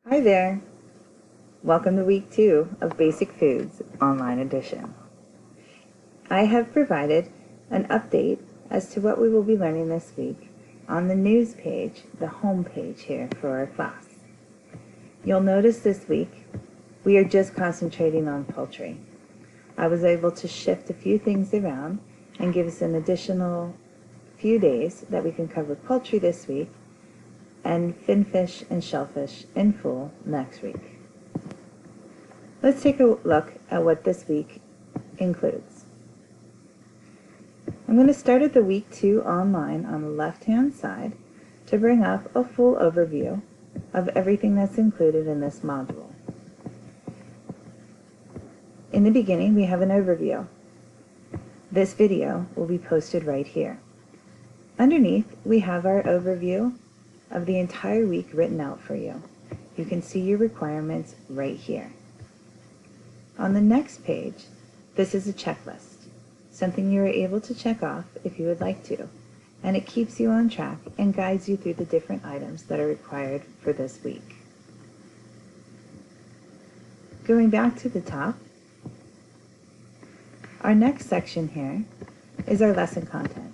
Hi there! Welcome to week 2 of Basic Foods Online Edition. I have provided an update as to what we will be learning this week on the news page, the home page here for our class. You'll notice this week we are just concentrating on poultry. I was able to shift a few things around and give us an additional few days that we can cover poultry this week and finfish and shellfish in full next week. Let's take a look at what this week includes. I'm going to start at the week 2 online on the left-hand side to bring up a full overview of everything that's included in this module. In the beginning, we have an overview. This video will be posted right here. Underneath, we have our overview of the entire week written out for you. You can see your requirements right here. On the next page, this is a checklist, something you are able to check off if you would like to, and it keeps you on track and guides you through the different items that are required for this week. Going back to the top, our next section here is our lesson content.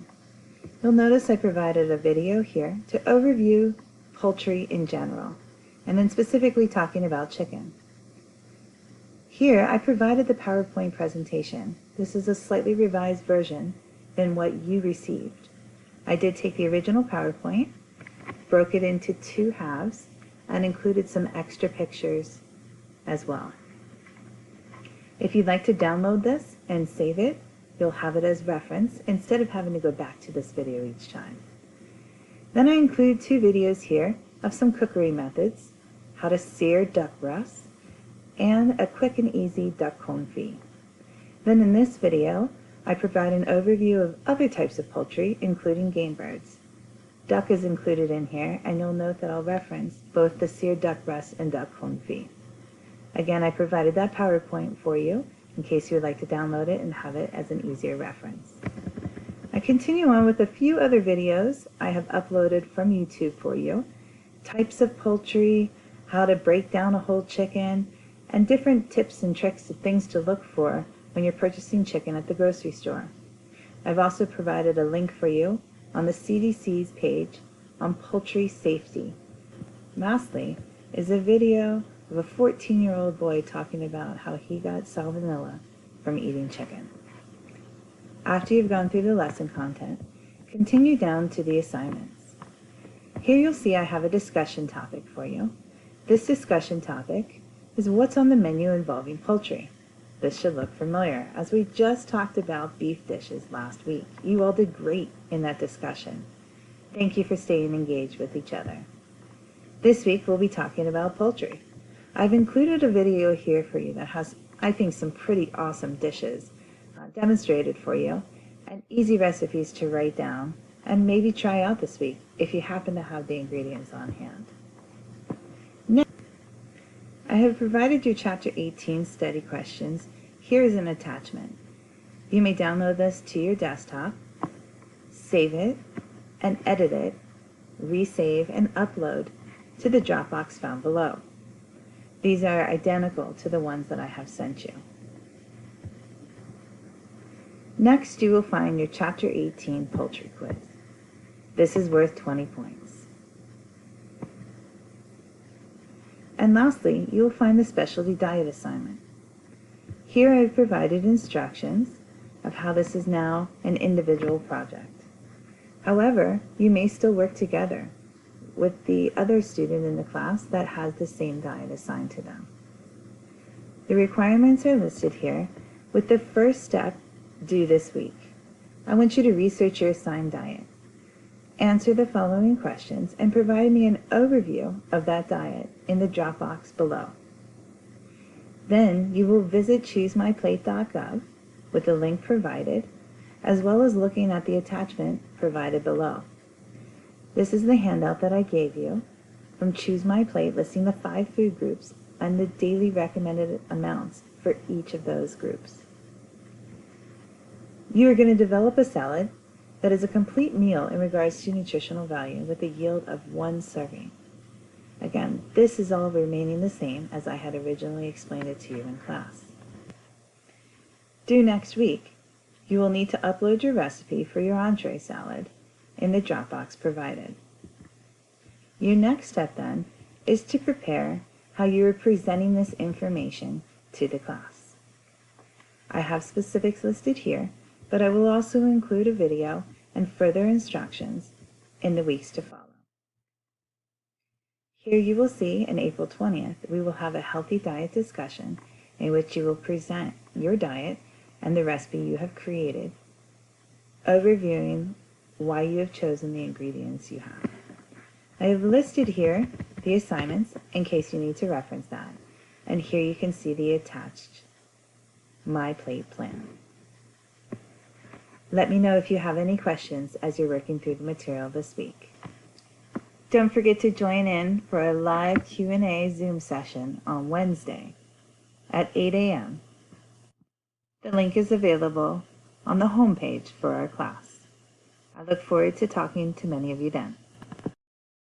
You'll notice I provided a video here to overview poultry in general, and then specifically talking about chicken. Here I provided the PowerPoint presentation. This is a slightly revised version than what you received. I did take the original PowerPoint, broke it into 2 halves, and included some extra pictures as well. If you'd like to download this and save it, you'll have it as reference instead of having to go back to this video each time. Then I include 2 videos here of some cookery methods, how to sear duck breasts, and a quick and easy duck confit. Then in this video, I provide an overview of other types of poultry, including game birds. Duck is included in here, and you'll note that I'll reference both the seared duck breast and duck confit. Again, I provided that PowerPoint for you in case you would like to download it and have it as an easier reference. I continue on with a few other videos I have uploaded from YouTube for you. Types of poultry, how to break down a whole chicken, and different tips and tricks of things to look for when you're purchasing chicken at the grocery store. I've also provided a link for you on the CDC's page on poultry safety. Lastly is a video of a 14-year-old boy talking about how he got salmonella from eating chicken. After you've gone through the lesson content, continue down to the assignments. Here you'll see I have a discussion topic for you. This discussion topic is what's on the menu involving poultry. This should look familiar, as we just talked about beef dishes last week. You all did great in that discussion. Thank you for staying engaged with each other. This week we'll be talking about poultry. I've included a video here for you that has, I think, some pretty awesome dishes demonstrated for you, and easy recipes to write down and maybe try out this week if you happen to have the ingredients on hand. Next, I have provided your Chapter 18 study questions. Here is an attachment. You may download this to your desktop, save it, and edit it, resave, and upload to the Dropbox found below. These are identical to the ones that I have sent you. Next, you will find your Chapter 18 Poultry Quiz. This is worth 20 points. And lastly, you will find the Specialty Diet assignment. Here I have provided instructions of how this is now an individual project. However, you may still work together with the other student in the class that has the same diet assigned to them. The requirements are listed here, with the first step due this week. I want you to research your assigned diet, answer the following questions, and provide me an overview of that diet in the Dropbox below. Then you will visit choosemyplate.gov with the link provided, as well as looking at the attachment provided below. This is the handout that I gave you from Choose My Plate, listing the 5 food groups and the daily recommended amounts for each of those groups. You are going to develop a salad that is a complete meal in regards to nutritional value with a yield of 1 serving. Again, this is all remaining the same as I had originally explained it to you in class. Due next week, you will need to upload your recipe for your entree salad in the Dropbox provided. Your next step then is to prepare how you are presenting this information to the class. I have specifics listed here, but I will also include a video and further instructions in the weeks to follow. Here you will see on April 20th, we will have a healthy diet discussion in which you will present your diet and the recipe you have created, overviewing why you have chosen the ingredients you have. I have listed here the assignments in case you need to reference that, and here you can see the attached My Plate plan. Let me know if you have any questions as you're working through the material this week. Don't forget to join in for a live Q&A Zoom session on Wednesday at 8 a.m. The link is available on the homepage for our class. I look forward to talking to many of you then.